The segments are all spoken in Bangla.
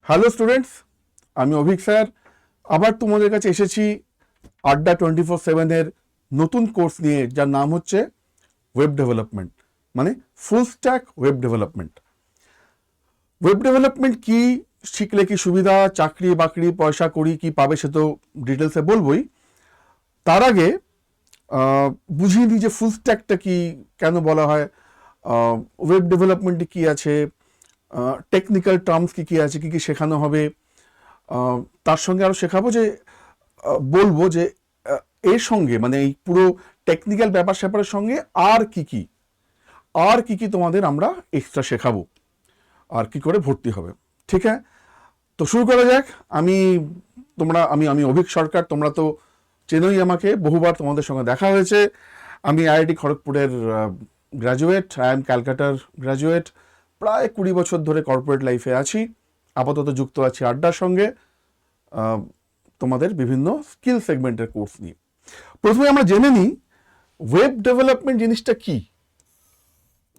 হ্যালো স্টুডেন্টস, আমি অভিক স্যার আবার তোমাদের কাছে এসেছি আড্ডা 24/7-এর নতুন কোর্স নিয়ে, যার নাম হচ্ছে ওয়েব ডেভেলপমেন্ট, মানে full stack web development. Web development কি, শিখলে কি সুবিধা, চাকরি বাকরি পয়সা করি কি পাবে, সে তো ডিটেলসে বলবোই। তার আগে বুঝিয়ে দিই যে ফুল স্ট্যাকটা কি, কেন বলা হয়, ওয়েব ডেভেলপমেন্টে কি আছে, টেকনিক্যাল টার্মস কি কি আছে, কি কি শেখানো হবে। তার সঙ্গে আরও শেখাবো যে বলবো যে এর সঙ্গে মানে এই পুরো টেকনিক্যাল ব্যাপার স্যাপারের সঙ্গে আর কি কি তোমাদের আমরা এক্সট্রা শেখাবো, আর কি করে ভর্তি হবে। ঠিক আছে, তো শুরু করা যাক। আমি অভিক সরকার, তোমরা তো চেনোই আমাকে, বহুবার তোমাদের সঙ্গে দেখা হয়েছে। আমি আইআইটি খড়গপুরের গ্র্যাজুয়েট, IIM ক্যালকাটার গ্র্যাজুয়েট। প্রায় 20 বছর ধরে কর্পোরেট লাইফে আছি, আপাতত যুক্ত আছি আড্ডার সঙ্গে তোমাদের বিভিন্ন স্কিল সেগমেন্টের কোর্স নিয়ে। প্রথমে আমরা জেনে নিই ওয়েব ডেভেলপমেন্ট জিনিসটা কি।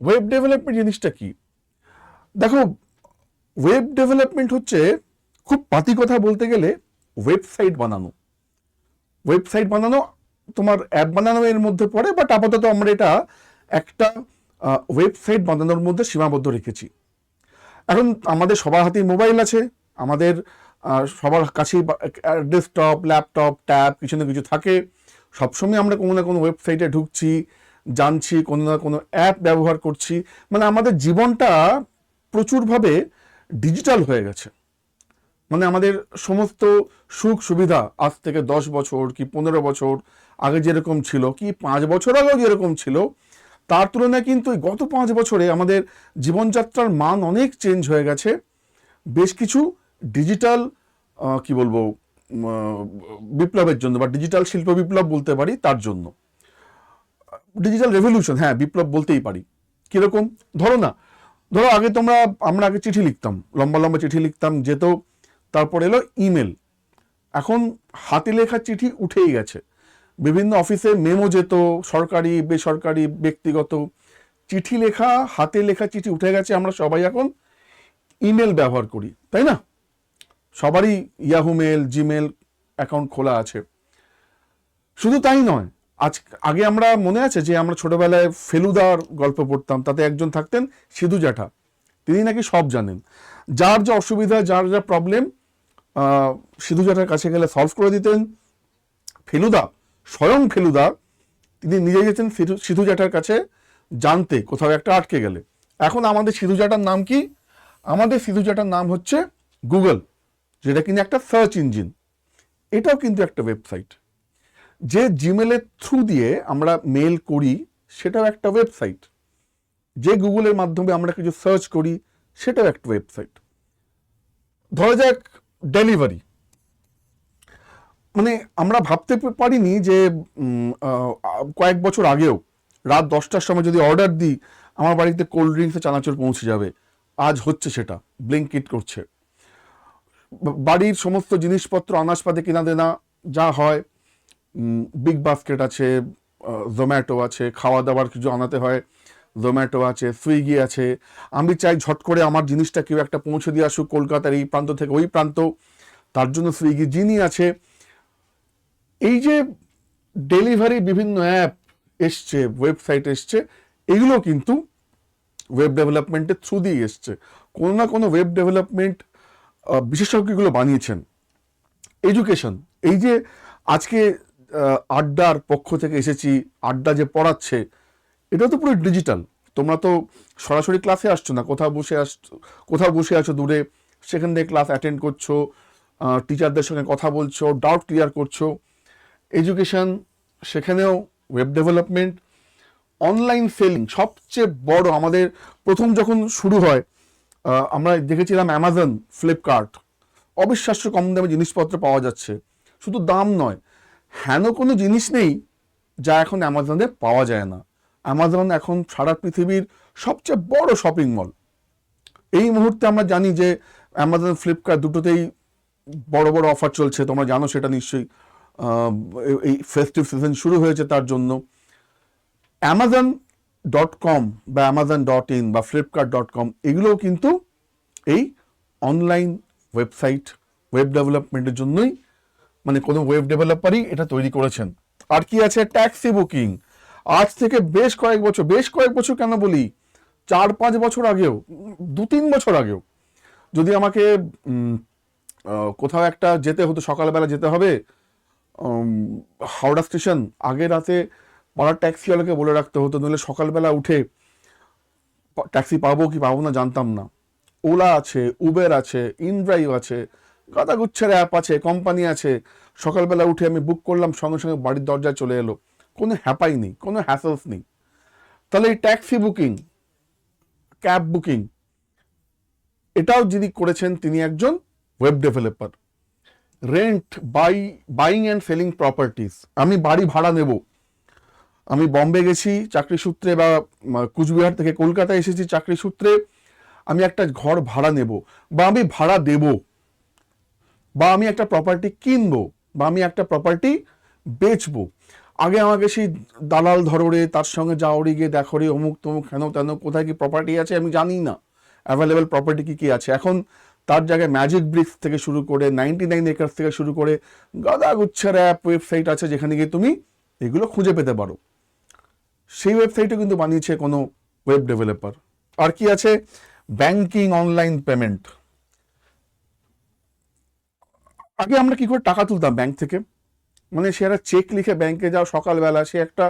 ওয়েব ডেভেলপমেন্ট জিনিসটা কি, দেখো, ওয়েব ডেভেলপমেন্ট হচ্ছে, খুব পাতি কথা বলতে গেলে, ওয়েবসাইট বানানো। ওয়েবসাইট বানানো, তোমার অ্যাপ বানানো এর মধ্যে পড়ে, বাট আপাতত আমরা এটা একটা ওয়েবসাইট বানানোর মধ্যে সীমাবদ্ধ রেখেছি। এখন আমাদের সবার হাতেই মোবাইল আছে, আমাদের সবার কাছেই ডেস্কটপ, ল্যাপটপ, ট্যাব কিছু না কিছু থাকে। সবসময় আমরা কোনো না কোনো ওয়েবসাইটে ঢুকছি, জানছি, কোনো না কোনো অ্যাপ ব্যবহার করছি। মানে আমাদের জীবনটা প্রচুরভাবে ডিজিটাল হয়ে গেছে। মানে আমাদের সমস্ত সুখ সুবিধা আজ থেকে 10 বছর কি 15 বছর আগে যেরকম ছিল, কি 5 বছর আগেও যেরকম ছিল, তার তুলনায় কিন্তু এই গত 5 বছরে আমাদের জীবনযাত্রার মান অনেক চেঞ্জ হয়ে গেছে। বেশ কিছু ডিজিটাল কি বলবো বিপ্লবের জন্য, বা ডিজিটাল শিল্প বিপ্লব বলতে পারি, তার জন্য। ডিজিটাল রেভলিউশন, হ্যাঁ, বিপ্লব বলতেই পারি। কিরকম, ধরো আমরা আগে চিঠি লিখতাম, লম্বা লম্বা চিঠি লিখতাম, যেত, তারপর এলো ইমেল। এখন হাতে লেখা চিঠি উঠেই গেছে। বিভিন্ন অফিসে মেমো যেত, সরকারি বেসরকারি ব্যক্তিগত, চিঠি লেখা, হাতে লেখা চিঠি উঠে গেছে। আমরা সবাই এখন ইমেল ব্যবহার করি, তাই না? সবারই ইয়াহু মেল, জিমেল অ্যাকাউন্ট খোলা আছে। শুধু তাই নয়, আগে আমরা মনে আছে যে আমরা ছোটবেলায় ফেলুদার গল্প পড়তাম, তাতে একজন থাকতেন সিধু জ্যাঠা। তিনি নাকি সব জানেন, যার যা অসুবিধা, যার যা প্রবলেম, সিধু জ্যাঠার কাছে গেলে সলভ করে দিতেন। স্বয়ং ফেলুদা তিনি নিজে গেছেন সিধু জ্যাঠার কাছে জানতে, কোথাও একটা আটকে গেলে। এখন আমাদের সিধু জ্যাঠার নাম কি? আমাদের সিধু জ্যাঠার নাম হচ্ছে গুগল, যেটা কিন্তু একটা সার্চ ইঞ্জিন। এটাও কিন্তু একটা ওয়েবসাইট। যে জিমেলের থ্রু দিয়ে আমরা মেল করি, সেটাও একটা ওয়েবসাইট। যে গুগলের মাধ্যমে আমরা কিছু সার্চ করি, সেটাও একটা ওয়েবসাইট। ধরা যাক ডেলিভারি, মানে আমরা ভাবতে পারিনি যে কয়েক বছর আগেও রাত 10টার সময় যদি অর্ডার দিই, আমার বাড়িতে কোল্ড ড্রিঙ্কসে চানাচুর পৌঁছে যাবে। আজ হচ্ছে সেটা, ব্লিঙ্কিট করছে। বাড়ির সমস্ত জিনিসপত্র, আনাজপাতি কিনা দেনা যা হয়, বিগ বাস্কেট আছে, জোম্যাটো আছে, খাওয়া দাওয়ার কিছু আনাতে হয়, জোম্যাটো আছে, সুইগি আছে। আমি চাই ঝট করে আমার জিনিসটা কেউ একটা পৌঁছে দিয়ে আসুক কলকাতার এই প্রান্ত থেকে ওই প্রান্ত, তার জন্য সুইগি যিনি আছে। এই যে ডেলিভারি বিভিন্ন অ্যাপ এসছে, ওয়েবসাইট এসছে, এগুলো কিন্তু ওয়েব ডেভেলপমেন্টের থ্রু দিয়ে এসছে। কোনো না কোনো ওয়েব ডেভেলপমেন্ট বিশেষজ্ঞগুলো বানিয়েছেন। এডুকেশন, এই যে আজকে আড্ডার পক্ষ থেকে এসেছি, আড্ডা যে পড়াচ্ছে, এটা তো পুরো ডিজিটাল। তোমরা তো সরাসরি ক্লাসে আসছো না, কোথাও বসে আছো দূরে, সেখান থেকে ক্লাস অ্যাটেন্ড করছো, টিচারদের সঙ্গে কথা বলছো, ডাউট ক্লিয়ার করছো। এডুকেশন, সেখানেও ওয়েব ডেভেলপমেন্ট। অনলাইন সেলিং সবচেয়ে বড়, আমাদের প্রথম যখন শুরু হয়, আমরা দেখেছিলাম অ্যামাজন, ফ্লিপকার্ট, অবিশ্বাস্য কম দামে জিনিসপত্র পাওয়া যাচ্ছে। শুধু দাম নয়, হেন কোনো জিনিস নেই যা এখন অ্যামাজনে পাওয়া যায় না। অ্যামাজন এখন সারা পৃথিবীর সবচেয়ে বড় শপিং মল। এই মুহূর্তে আমরা জানি যে অ্যামাজন, ফ্লিপকার্ট দুটোতেই বড় বড় অফার চলছে, তোমরা জানো সেটা নিশ্চয়ই। এই ফেস্টিভ সিজন শুরু হয়েছে তার জন্য। Amazon.com বা Amazon.in বা Flipkart.com, এগুলোও কিন্তু এই অনলাইন ওয়েবসাইট, ওয়েব ডেভেলপমেন্টের জন্যই, মানে কোনো ওয়েব ডেভেলপারই এটা তৈরি করেছেন। আর কি আছে, ট্যাক্সি বুকিং। আজ থেকে বেশ কয়েক বছর কেন বলি, 4-5 বছর আগেও, 2-3 বছর আগেও যদি আমাকে কোথাও একটা যেতে হতো, সকালবেলা যেতে হবে হাওড়া স্টেশন, আগে রাতে পাড়ার ট্যাক্সিওয়ালাকে বলে রাখতে হতো, নইলে সকালবেলা উঠে ট্যাক্সি পাবো কি পাবো না জানতাম না। ওলা আছে, উবের আছে, ইনড্রাইভ আছে, গাদাগুচ্ছের অ্যাপ আছে, কোম্পানি আছে, সকালবেলা উঠে আমি বুক করলাম, সঙ্গে সঙ্গে বাড়ির দরজায় চলে এলো, কোনো হ্যাপাই নেই, কোনো হ্যাসেলস নেই। তাহলে এই ট্যাক্সি বুকিং, ক্যাব বুকিং, এটাও যিনি করেছেন তিনি একজন web developer. Rent, buying and selling properties, আমি বাড়ি ভাড়া নেব, আমি বম্বে গেছি চাকরি সূত্রে বা কুচবিহার থেকে কলকাতায় এসেছি চাকরি সূত্রে, আমি একটা ঘর ভাড়া নেব, বা আমি ভাড়া দেব, বা আমি একটা প্রপার্টি কিনবো, বা আমি একটা প্রপার্টি বেচবো। আগে আমাকে সেই দালাল ধরো, তার সঙ্গে যাওয়ারি, গিয়ে দেখো রে, অমুক তমুক হেন তেন, কোথায় কি প্রপার্টি আছে আমি জানি না, অ্যাভেলেবেল প্রপার্টি কি কি আছে। এখন তার জায়গায় ম্যাজিক ব্রিক্স থেকে শুরু করে 99 একর্স থেকে শুরু করে গাদাগুচ্ছের অ্যাপ, ওয়েবসাইট আছে যেখানে গিয়ে তুমি এগুলো খুঁজে পেতে পারো। সেই ওয়েবসাইটও কিন্তু বানিয়েছে কোনো ওয়েব ডেভেলপার। আর কি আছে, ব্যাংকিং, অনলাইন পেমেন্ট। আগে আমরা কি করে টাকা তুলতাম ব্যাংক থেকে, মানে সে একটা চেক লিখে ব্যাংকে যাও সকালবেলা, সে একটা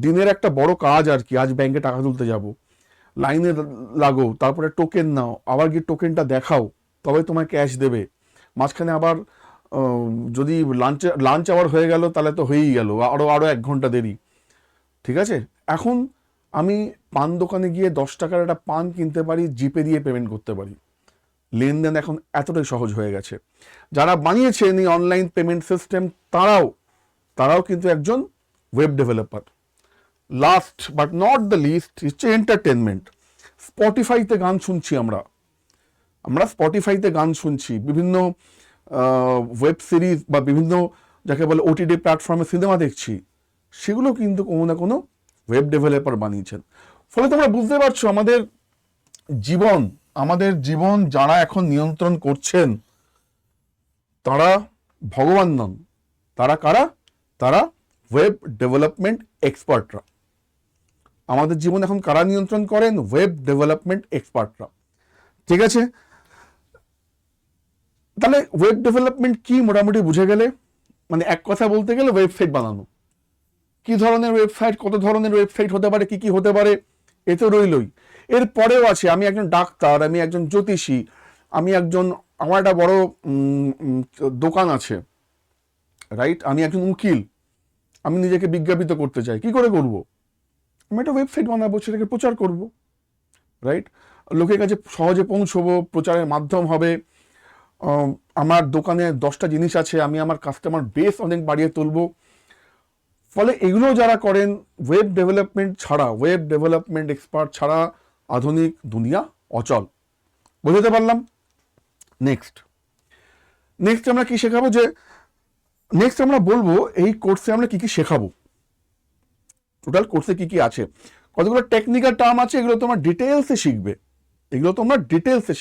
দিনের একটা বড় কাজ আর কি, আজ ব্যাংকে টাকা তুলতে যাব, লাইনে লাগো, তারপরে টোকেন নাও, আবার গিয়ে টোকেনটা দেখাও, তবে তোমায় ক্যাশ দেবে। মাঝখানে আবার যদি লাঞ্চ আওয়ার হয়ে গেল তাহলে তো হয়েই গেল, আরও 1 ঘন্টা দেরি। ঠিক আছে, এখন আমি পান দোকানে গিয়ে 10 টাকার একটা পান কিনতে পারি, জিপে দিয়ে পেমেন্ট করতে পারি। লেনদেন এখন এতটাই সহজ হয়ে গেছে। যারা বানিয়েছেন এই অনলাইন পেমেন্ট সিস্টেম, তারাও কিন্তু একজন web developer. Last but not the least হচ্ছে এন্টারটেনমেন্ট। স্পটিফাইতে গান শুনছি আমরা স্পটিফাইতে গান শুনছি, বিভিন্ন ওয়েব সিরিজ বা বিভিন্ন যাকে বলে ওটিটি প্ল্যাটফর্মে সিনেমা দেখছি, সেগুলো কিন্তু কোনো না কোনো ওয়েব ডেভেলপার বানিয়েছেন। ফলে তোমরা বুঝতে পারছো আমাদের জীবন যারা এখন নিয়ন্ত্রণ করছেন তারা ভগবান নন। তারা কারা? তারা ওয়েব ডেভেলপমেন্ট এক্সপার্টরা। আমাদের জীবন এখন কারা নিয়ন্ত্রণ করেন? ওয়েব ডেভেলপমেন্ট এক্সপার্টরা। ঠিক আছে, তাহলে ওয়েব ডেভেলপমেন্ট কি মোটামুটি বুঝে গেলে, মানে এক কথা বলতে গেলে ওয়েবসাইট বানানো। কি ধরনের ওয়েবসাইট, কত ধরনের ওয়েবসাইট হতে পারে, কি কি হতে পারে, এ তো রইলই। এর পরেও আছে, আমি একজন ডাক্তার, আমি একজন জ্যোতিষী, আমার একটা বড় দোকান আছে, রাইট, আমি একজন উকিল, আমি নিজেকে বিজ্ঞাপিত করতে চাই, কি করে করব? আমি একটা ওয়েবসাইট বানাবো, সেটাকে প্রচার করব, রাইট, লোকের কাছে সহজে পৌঁছবো, প্রচারের মাধ্যম হবে। আমার দোকানে 10টা জিনিস আছে, আমি আমার কাস্টমার বেস অনেক বাড়িয়ে তুলব। ফলে এগুলো যারা করেন, ওয়েব ডেভেলপমেন্ট এক্সপার্ট ছাড়া আধুনিক দুনিয়া অচল। বুঝতে পারলাম? নেক্সট আমরা কি শেখাবো, নেক্সট আমরা বলবো এই কোর্সে আমরা কি কি শেখাবো, টোটাল কোর্সে কি কি আছে, কতগুলো টেকনিক্যাল টার্ম আছে, এগুলো তোমরা ডিটেলসে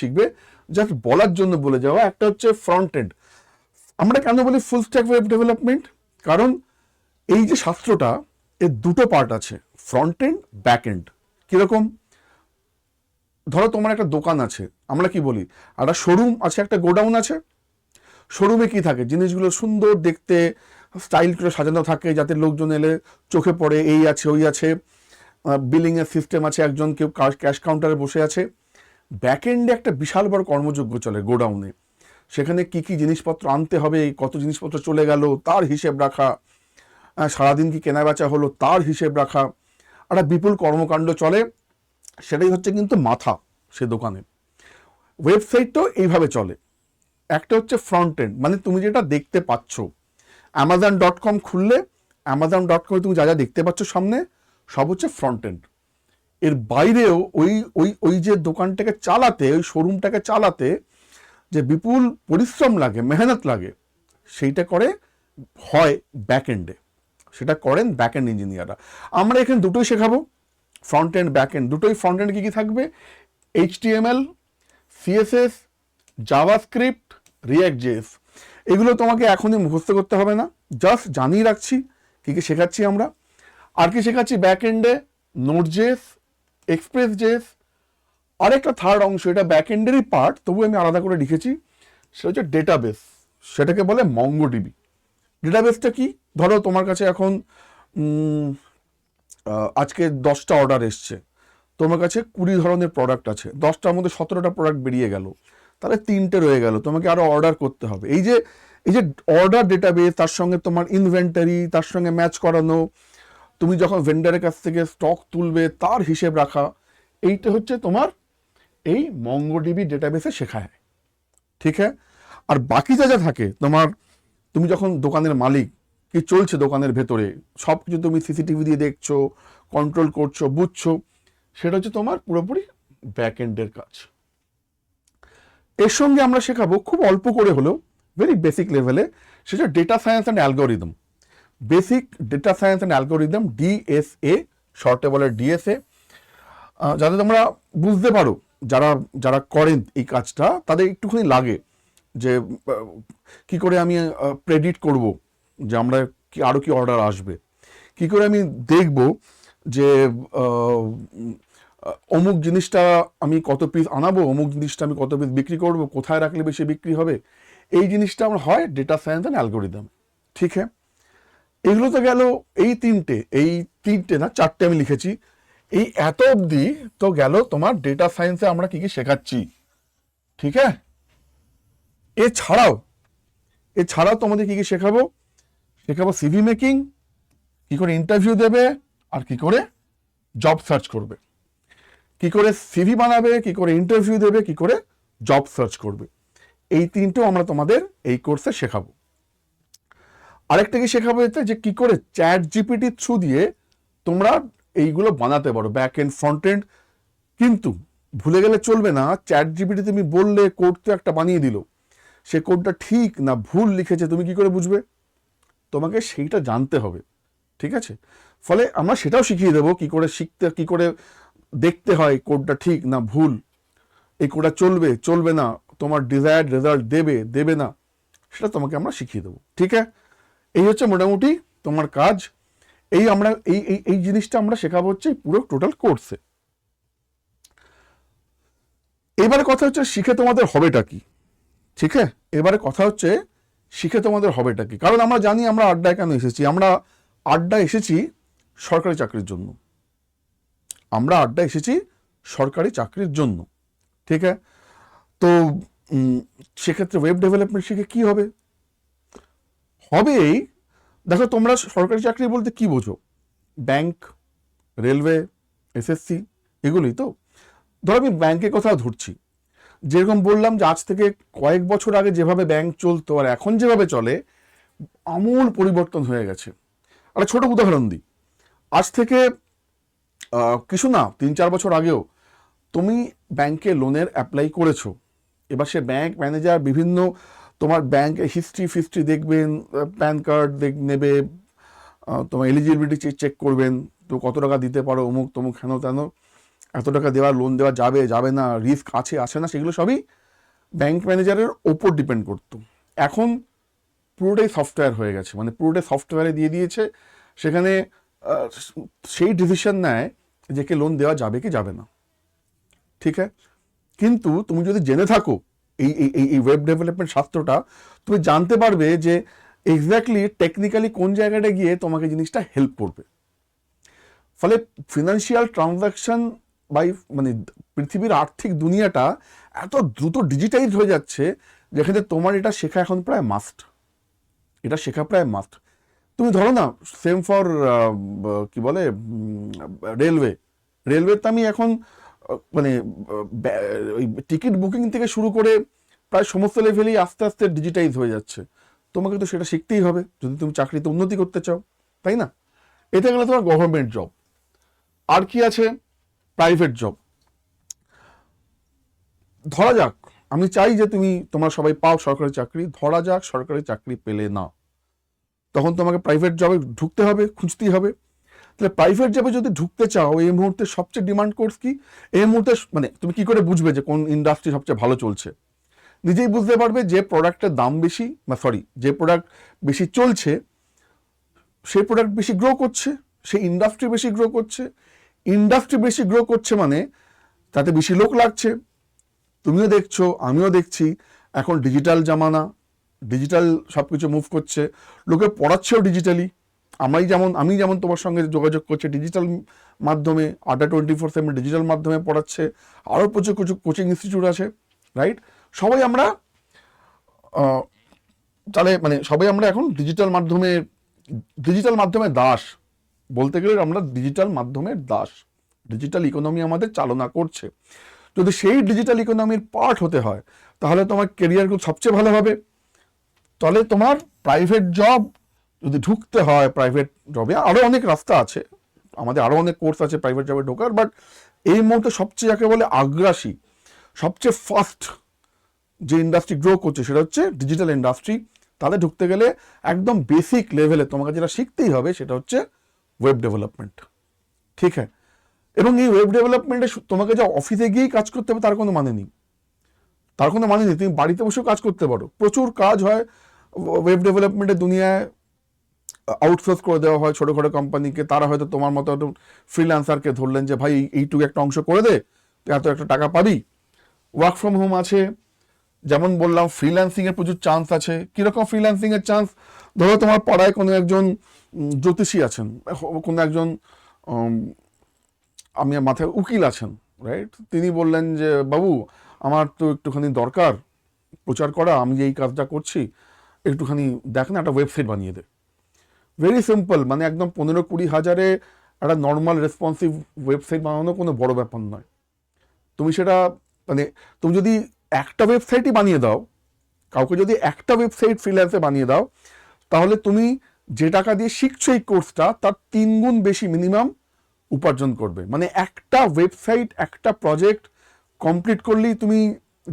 শিখবে। জাস্ট বলার জন্য বলে যাওয়া। একটা হচ্ছে ফ্রন্ট এন্ড। আমরা কেন বলি ফুল স্ট্যাক ওয়েব ডেভেলপমেন্ট? কারণ এই যে শাস্ত্রটা, এর দুটো পার্ট আছে, ফ্রন্ট এন্ড, ব্যাক এন্ড। কিরকম? ধরো তোমার একটা দোকান আছে, আমরা কি বলি, একটা শোরুম আছে, একটা গোডাউন আছে। শোরুমে কি থাকে, জিনিসগুলো সুন্দর দেখতে স্টাইল করে সাজানো থাকে, যাতে লোকজন এলে চোখে পড়ে এই আছে ওই আছে, বিলিংয়ের সিস্টেম আছে, একজন কেউ ক্যাশ কাউন্টারে বসে আছে। ব্যাকএন্ডে একটা বিশাল বড় কর্মযজ্ঞ চলে গোডাউনে, সেখানে কি কি জিনিসপত্র আনতে হবে, কত জিনিসপত্র চলে গেল তার হিসেব রাখা, সারাদিন কি কেনাবেচা হলো তার হিসেব রাখা, একটা বিপুল কর্মকাণ্ড চলে। সেটাই হচ্ছে কিন্তু মাথা সে দোকানে। ওয়েবসাইটটাও এইভাবে চলে। একটা হচ্ছে ফ্রন্ট এন্ড, মানে তুমি যেটা দেখতে পাচ্ছ, Amazon.com খুললে Amazon.com তুমি যা যা দেখতে পাচ্ছ সামনে, সব হচ্ছে ফ্রন্ট এন্ড। এর বাইরেও ওই যে দোকানটাকে চালাতে, ওই শোরুমটাকে চালাতে যে বিপুল পরিশ্রম লাগে, মেহনত লাগে, সেইটা হয় ব্যাক এন্ডে, সেটা করেন ব্যাক এন্ড ইঞ্জিনিয়াররা। আমরা এখানে দুটোই শেখাবো, ফ্রন্ট এন্ড ব্যাক এন্ড দুটোই। ফ্রন্ট এন্ড কি কি থাকবে? HTML, CSS, JavaScript, react JS, এগুলো তোমাকে এখনই মুখস্থ করতে হবে না, জাস্ট জানিয়ে রাখছি কী কী শেখাচ্ছি আমরা। আর কি শেখাচ্ছি ব্যাক এন্ডে, নোড জেএস, এক্সপ্রেস জেএস, আরেকটা থার্ড অংশ, এটা ব্যাক এন্ডেরই পার্ট, তবু আমি আলাদা করে লিখেছি, সেটা হচ্ছে ডেটাবেস, সেটাকে বলে মঙ্গোডিবি। ডেটাবেসটা কি? ধরো তোমার কাছে এখন আজকে 10টা অর্ডার এসছে, তোমার কাছে 20 ধরনের প্রোডাক্ট আছে, 10টার মধ্যে 17টা প্রোডাক্ট বেরিয়ে গেল, তাহলে 3টে রয়ে গেল, তোমাকে আরো অর্ডার করতে হবে। এই যে অর্ডার ডেটাবেস, তার সঙ্গে তোমার ইনভেন্টারি, তার সঙ্গে ম্যাচ করানো, তুমি যখন ভেন্ডারের কাছ থেকে স্টক তুলবে তার হিসেব রাখা, এইটা হচ্ছে তোমার এই মঙ্গোডিবি ডেটাবেসে শেখায়। ঠিক আছে? আর বাকি যা যা থাকে তোমার, তুমি যখন দোকানের মালিক, কি চলছে দোকানের ভেতরে, সব কিছু তুমি সিসিটিভি দিয়ে দেখছো, কন্ট্রোল করছো, বুঝছো, সেটা হচ্ছে তোমার পুরোপুরি ব্যাক এন্ডের কাজ। এর সঙ্গে আমরা শেখাবো খুব অল্প করে হলেও, ভেরি বেসিক লেভেলে, সেটা data science and algorithm. Basic data science and algorithm, DSA, শর্টে বলে ডিএসএ, যাতে তোমরা বুঝতে পারো, যারা যারা করেন এই কাজটা তাদের একটুখানি লাগে যে কি করে আমি প্রেডিক্ট করব যে আমরা কি আরও কি অর্ডার আসবে, কি করে আমি দেখব যে অমুক জিনিসটা আমি কত পিস আনাবো, অমুক জিনিসটা আমি কত পিস বিক্রি করব, কোথায় রাখলে বেশি বিক্রি হবে, এই জিনিসটা আমার হয় ডেটা সায়েন্স অ্যান্ড অ্যালগোরিদম। ঠিক আছে? এগুলো তো গেল এই তিনটে না, 4টে আমি লিখেছি। এই এত অবধি তো গেল তোমার ডেটা সায়েন্সে আমরা কি কি শেখাচ্ছি। ঠিক আছে? এছাড়াও তোমাদের কি কি শেখাবো সিভি মেকিং, কি করে ইন্টারভিউ দেবে, আর কি করে জব সার্চ করবে, কি করে সিভি বানাবে, কি করে ইন্টারভিউ দেবে, কি করে জব সার্চ করবে, এই তিনটেও আমরা তোমাদের এই কোর্সে শেখাবো। আরেকটা কি শেখাবো এতে, যে কি করে চ্যাট জিপিটি থ্রু দিয়ে তোমরা এইগুলো বানাতে পারো, ব্যাক এন্ড ফ্রন্ট এন্ড। কিন্তু ভুলে গেলে চলবে না, চ্যাট জিপিটি তুমি বললে কোড তো একটা বানিয়ে দিল, সে কোডটা ঠিক না ভুল লিখেছে তুমি কি করে বুঝবে? তোমাকে সেইটা জানতে হবে। ঠিক আছে? ফলে আমরা সেটাও শিখিয়ে দেবো, কি করে দেখতে হয় কোডটা ঠিক না ভুল, এই কোডটা চলবে না, তোমার ডিজায়ার্ড রেজাল্ট দেবে না, সেটা তোমাকে আমরা শিখিয়ে দেবো। ঠিক আছে? এই হচ্ছে মোটামুটি তোমার কাজ। এই জিনিসটা আমরা শেখাবো হচ্ছে পুরো টোটাল কোর্সে। এবারে কথা হচ্ছে শিখে তোমাদের হবেটা কি। ঠিক আছে? এবারে কথা হচ্ছে শিখে তোমাদের হবেটা কি। কারণ আমরা জানি আমরা আড্ডায় কেন এসেছি। আমরা আড্ডায় এসেছি সরকারি চাকরির জন্য। ঠিক আছে? তো সেক্ষেত্রে ওয়েব ডেভেলপমেন্ট শিখে কি হবে? হবেই, দেখো তোমরা সরকারি চাকরি বলতে কি বোঝো? ব্যাংক, রেলওয়ে, এসএসসি, এগুলোই তো। ধরো আমি ব্যাংকের কথা ধরছি, যেরকম বললাম যে আজ থেকে কয়েক বছর আগে যেভাবে ব্যাংক চলতো আর এখন যেভাবে চলে আমূল পরিবর্তন হয়ে গেছে। একটা ছোট উদাহরণ দিই, আজ থেকে কিছু না 3-4 বছর আগেও তুমি ব্যাংকে লোনের অ্যাপ্লাই করেছো, এবার সে ব্যাংক ম্যানেজার বিভিন্ন তোমার ব্যাংকের হিস্ট্রি দেখবেন, প্যান কার্ড নেবে, তোমার এলিজিবিলিটি চেক করবেন, তো কত টাকা দিতে পারো, অমুক তমুক হেন তেন, এত টাকা লোন দেওয়া যাবে না, রিস্ক আছে না, সেগুলো সবই ব্যাংক ম্যানেজারের ওপর ডিপেন্ড করতো। এখন পুরোটাই সফটওয়্যার হয়ে গেছে, মানে পুরোটাই সফটওয়্যারে দিয়ে দিয়েছে, সেখানে সেই ডিসিশন নেয় যে কে লোন দেওয়া যাবে কি যাবে না। ঠিক আছে? কিন্তু তুমি যদি জেনে থাকো এই ওয়েব ডেভেলপমেন্ট শাস্ত্রটা, তুমি জানতে পারবে যে এক্স্যাক্টলি টেকনিক্যালি কোন জায়গাটা গিয়ে তোমাকে জিনিসটা হেল্প করবে। ফলে ফিনান্সিয়াল ট্রানজাকশন মানে পৃথিবীর আর্থিক দুনিয়াটা এত দ্রুত ডিজিটাইজ হয়ে যাচ্ছে, যেখানে তোমার এটা শেখা এখন প্রায় মাস্ট। তুমি ধরো না, সেম ফর কি বলে রেলওয়েতে আমি এখন মানে ওই টিকিট বুকিং থেকে শুরু করে প্রায় সমস্ত লেভেলেই আস্তে আস্তে ডিজিটাইজ হয়ে যাচ্ছে। তোমাকে তো সেটা শিখতেই হবে যদি তুমি চাকরিতে উন্নতি করতে চাও, তাই না? এটা গেলে তোমার গভর্নমেন্ট জব। আর কি আছে? Private job. ধরা যাক আমি চাই যে তোমরা সবাই পাও সরকারি চাকরি, ধরা যাক সরকারি চাকরি পেলে না, তখন তোমাকে প্রাইভেট জবে ঢুকতে হবে, খুঁজতেই হবে। তাহলে প্রাইভেট জবে যদি ঢুকতে চাও, এই মুহূর্তে সবচেয়ে ডিমান্ড কোর্স কি? এই মুহূর্তে মানে তুমি কি করে বুঝবে যে কোন ইন্ডাস্ট্রি সবচেয়ে ভালো চলছে? নিজেই বুঝতে পারবে যে প্রোডাক্টের দাম বেশি, বা সরি, যে প্রোডাক্ট বেশি চলছে সেই প্রোডাক্ট বেশি গ্রো করছে, সেই ইন্ডাস্ট্রি বেশি গ্রো করছে। ইন্ডাস্ট্রি বেশি গ্রো করছে মানে তাতে বেশি লোক লাগছে। তুমিও দেখছো, আমিও দেখছি, এখন ডিজিটাল জামানা, ডিজিটাল সব কিছু মুভ করছে, লোকে পড়াচ্ছেও ডিজিটালি। আমি যেমন তোমার সঙ্গে যোগাযোগ করছি ডিজিটাল মাধ্যমে, আড্ডা 24/7 ডিজিটাল মাধ্যমে পড়াচ্ছে, আরও প্রচুর কোচিং ইনস্টিটিউট আছে, রাইট? সবাই আমরা তাহলে মানে সবাই আমরা এখন ডিজিটাল মাধ্যমে দাস বলতে গেলে, আমরা ডিজিটাল মাধ্যমের দাস। ডিজিটাল ইকোনমি আমাদের চালনা করছে। যদি সেই ডিজিটাল ইকোনমির পার্ট হতে হয় তাহলে তোমার কেরিয়ার গ্রোথ সবচেয়ে ভালো হবে। তাহলে তোমার প্রাইভেট জব যদি ঢুকতে হয়, প্রাইভেট জবে আরও অনেক রাস্তা আছে, আমাদের আরও অনেক কোর্স আছে প্রাইভেট জবে ঢোকার, বাট এই মুহূর্তে সবচেয়ে যাকে বলে আগ্রাসী, সবচেয়ে ফাস্ট যে ইন্ডাস্ট্রি গ্রো করছে সেটা হচ্ছে ডিজিটাল ইন্ডাস্ট্রি। তাহলে ঢুকতে গেলে একদম বেসিক লেভেলে তোমাকে যেটা শিখতেই হবে সেটা হচ্ছে ওয়েব ডেভেলপমেন্ট, ঠিক হ্যাঁ? এবং এই ওয়েব ডেভেলপমেন্টে তোমাকে যে অফিসে গিয়েই কাজ করতে হবে তার কোনো মানে নেই, তুমি বাড়িতে বসেও কাজ করতে পারো। প্রচুর কাজ হয় ওয়েব ডেভেলপমেন্টের দুনিয়ায়, আউটসোর্স করে দেওয়া হয় ছোটোখাটো কোম্পানিকে। তারা হয়তো তোমার মতো একটু ফ্রিল্যান্সারকে ধরলেন যে ভাই এইটুকু একটা অংশ করে দে, এত একটা টাকা পাবি। ওয়ার্ক ফ্রম হোম আছে, যেমন বললাম ফ্রিল্যান্সিংয়ের প্রচুর চান্স আছে। কীরকম ফ্রিল্যান্সিংয়ের চান্স? ধরো তোমার পাড়ায় কোনো একজন জ্যোতিষী আছেন, কোনো একজন আমি মাথায় উকিল আছেন, রাইট? তিনি বললেন যে বাবু আমার তো একটুখানি দরকার প্রচার করা, আমি এই কাজটা করছি, একটুখানি দেখ না, একটা ওয়েবসাইট বানিয়ে দে। ভেরি সিম্পল, মানে একদম 15-20 হাজারে একটা নর্মাল রেসপন্সিভ ওয়েবসাইট বানানো কোনো বড় ব্যাপার নয়। তুমি সেটা মানে তুমি যদি একটা ওয়েবসাইটই বানিয়ে দাও, কাউকে যদি একটা ওয়েবসাইট ফ্রিল্যান্সে বানিয়ে দাও, তাহলে তুমি যে টাকা দিয়ে শিখছো এই কোর্সটা তার 3 গুণ বেশি মিনিমাম উপার্জন করবে। মানে একটা ওয়েবসাইট, একটা প্রজেক্ট কমপ্লিট করলেই তুমি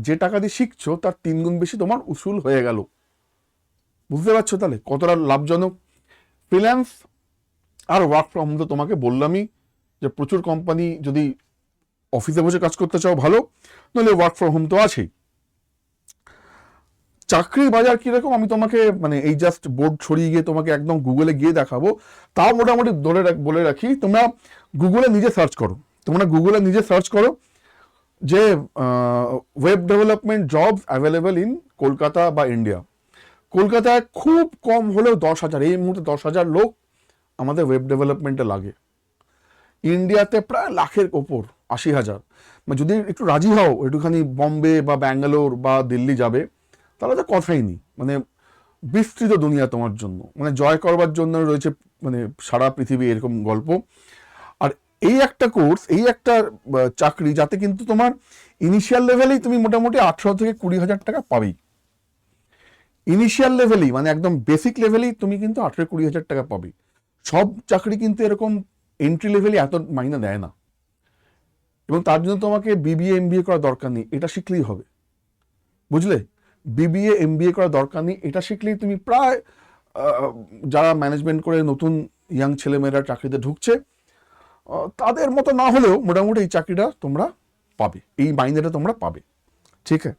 যে টাকা দিয়ে শিখছো তার 3 গুণ বেশি তোমার উসুল হয়ে গেল। বুঝতে পারছো তাহলে কতটা লাভজনক ফ্রিল্যান্স? আর ওয়ার্ক ফ্রম হোম তো তোমাকে বললামই যে প্রচুর কোম্পানি, যদি অফিসে বসে কাজ করতে চাও ভালো, নাহলে ওয়ার্ক ফ্রম হোম তো আছেই। চাকরির বাজার কিরকম আমি তোমাকে মানে এই জাস্ট বোর্ড ছড়িয়ে গিয়ে তোমাকে একদম গুগলে গিয়ে দেখাবো। তাও মোটামুটি বলে রাখি, তোমরা গুগলে নিজে সার্চ করো যে web development jobs available in Kolkata বা ইন্ডিয়া। কলকাতায় খুব কম হলেও 10,000, এই মুহূর্তে 10,000 লোক আমাদের ওয়েব ডেভেলপমেন্টে লাগে। ইন্ডিয়াতে প্রায় লাখের ওপর, 80,000। মানে যদি একটু রাজি হও একটুখানি বম্বে বা ব্যাঙ্গালোর বা দিল্লি যাবে, তাহলে তো কথাই নেই, মানে বিস্তৃত দুনিয়া তোমার জন্য, মানে জয় করবার জন্য রয়েছে মানে সারা পৃথিবী, এরকম গল্প। আর এই একটা কোর্স, এই একটা চাকরি যাতে কিন্তু তোমার ইনিশিয়াল লেভেলেই তুমি মোটামুটি 18 থেকে 20,000 টাকা পাবেই। ইনিশিয়াল লেভেলেই, মানে একদম বেসিক লেভেলেই তুমি কিন্তু 18-20,000 টাকা পাবে। সব চাকরি কিন্তু এরকম এন্ট্রি লেভেলে এত মাইনে দেয় না, এবং তার জন্য তোমাকে বিবিএ এমবিএ করার দরকার নেই, এটা শিখলেই হবে। বুঝলে? বিবিএ এমবিএ করার দরকার নেই, এটা শিখলেই তুমি প্রায় যারা ম্যানেজমেন্ট করে নতুন ইয়াং ছেলেমেয়েরা চাকরিতে ঢুকছে তাদের মতো না হলেও মোটামুটি এই চাকরিটা তোমরা পাবে, এই মাইনেটা তোমরা পাবে, ঠিক আছে?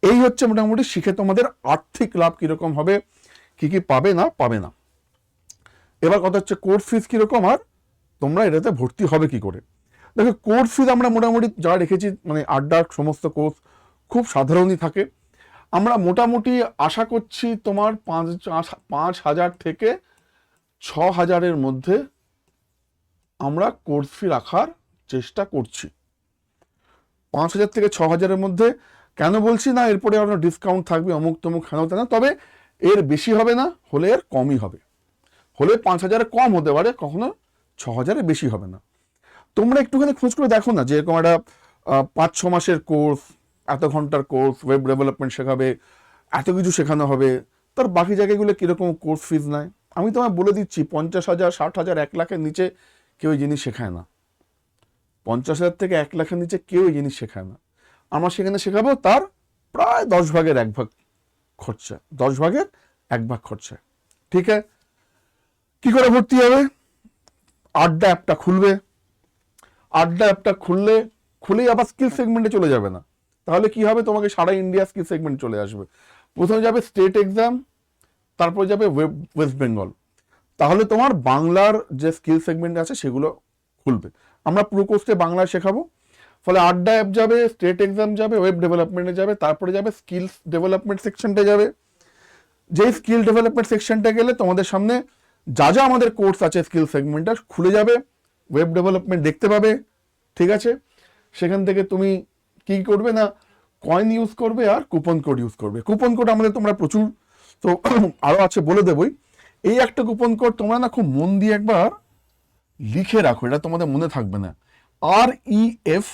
এই হচ্ছে মোটামুটি শিখে তোমাদের আর্থিক লাভ কীরকম হবে, কি কি পাবে না। এবার কথা হচ্ছে কোর্স ফিস কীরকম, আর তোমরা এটাতে ভর্তি হবে কি করে। দেখো কোর্স ফিস আমরা মোটামুটি যা রেখেছি, মানে আড্ডার সমস্ত কোর্স খুব সাধারণই থাকে। আমরা মোটামুটি আশা করছি তোমার 5,000 থেকে 6,000-এর মধ্যে আমরা কোর্স ফি রাখার চেষ্টা করছি। 5,000 থেকে 6,000-এর মধ্যে। কেন বলছি না এরপরে আমরা ডিসকাউন্ট থাকবে অমুক তমুক হেন তেন, তবে এর বেশি হবে না, হলে এর কমই হবে। হলে 5,000-এ কম হতে পারে, কখনো 6,000-এ বেশি হবে না। তোমরা একটুখানি খোঁজ করে দেখো না, যে এরকম একটা 5-6 মাসের কোর্স, এত ঘন্টার কোর্স, ওয়েব ডেভেলপমেন্ট শেখাবে, এত কিছু শেখানো হবে, তার বাকি জায়গাগুলো কীরকম কোর্স ফিজ নেয়। আমি তোমায় বলে দিচ্ছি 50,000, 60,000, 1 লাখের নিচে কেউ এই জিনিস শেখায় না। 50,000 থেকে 1 লাখের নিচে কেউ এই জিনিস শেখায় না। আমরা সেখানে শেখাবো তার প্রায় 10 ভাগের 1 ভাগ খরচা, 10 ভাগের 1 ভাগ খরচা, ঠিক আছে? কি করে ভর্তি হবে? আড্ডা অ্যাপটা খুলবে, আড্ডা অ্যাপটা খুললেই আবার স্কিল সেগমেন্টে চলে যাবে না, তাহলে কি হবে, তোমাকে সারা ইন্ডিয়া স্কিল সেগমেন্ট চলে আসবে। প্রথমে যাবে স্টেট এক্সাম, তারপরে যাবে ওয়েস্ট বেঙ্গল, তাহলে তোমার বাংলার যে স্কিল সেগমেন্ট আছে সেগুলো খুলবে। আমরা পুরো কোর্সে বাংলায় শেখাবো, ফলে আড্ডা অ্যাপ যাবে, স্টেট এক্সাম যাবে, ওয়েব ডেভেলপমেন্টে যাবে, তারপরে যাবে স্কিলস ডেভেলপমেন্ট সেকশনটা যাবে। যেই স্কিল ডেভেলপমেন্ট সেকশনটা গেলে তোমাদের সামনে যা যা আমাদের কোর্স আছে স্কিল সেগমেন্টটা খুলে যাবে, ওয়েব ডেভেলপমেন্ট দেখতে পাবে, ঠিক আছে। সেখান থেকে তুমি কি করবে না, কয়েন ইউজ করবে আর কুপন কোড ইউজ করবে। কুপন কোড আমাদের তোমরা প্রচুর, তো আরও আছে বলে দেবই। এই একটা কুপন কোড তোমরা না খুব মন দিয়ে একবার লিখে রাখো, এটা তোমাদের মনে থাকবে না। REF_,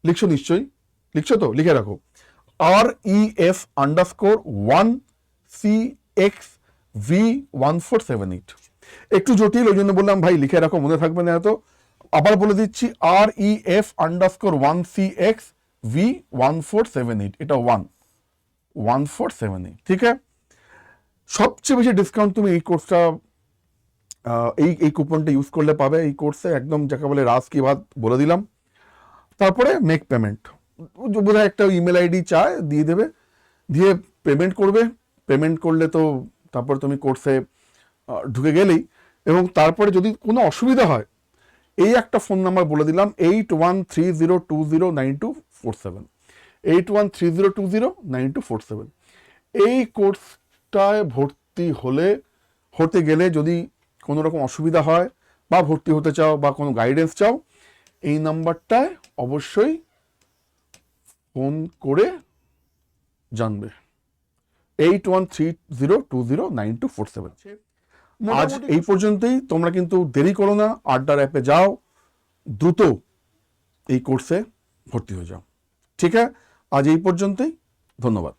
লিখছো নিশ্চয়ই, লিখছো তো, লিখে রাখো REF_1CXV1478। একটু জটিল, ওই জন্য বললাম ভাই লিখে রাখো, মনে থাকবে না এত। আবার বলে দিচ্ছি REF_1CXV1478, এটা 1478, ঠিক আছে। সবচেয়ে বেশি ডিসকাউন্ট তুমি এই কোর্সটা এই কুপনটা ইউজ করলে পাবে এই কোর্সে, একদম যাকে বলে রাজ কি বাত বলে দিলাম। তারপরে মেক পেমেন্ট, বোধহয় একটা ইমেল আইডি চায়, দিয়ে দেবে, দিয়ে পেমেন্ট করবে। পেমেন্ট করলে তো তারপর তুমি কোর্সে ঢুকে গেলেই। এবং তারপরে যদি কোনো অসুবিধা হয়, এই একটা ফোন নাম্বার বলে দিলাম, 8130209247, 8130209247। এই কোর্সটায় হতে গেলে যদি কোনো রকম অসুবিধা হয় বা ভর্তি হতে চাও বা কোনো গাইডেন্স চাও, এই নাম্বারটায় অবশ্যই ফোন করে জানবে, 8130209247। আজ এই পর্যন্তই, তোমরা কিন্তু দেরি করো না, আড্ডার অ্যাপে যাও, দ্রুত এই কোর্সে ভর্তি হয়ে যাও, ঠিক আছে। আজ এই পর্যন্তই, ধন্যবাদ।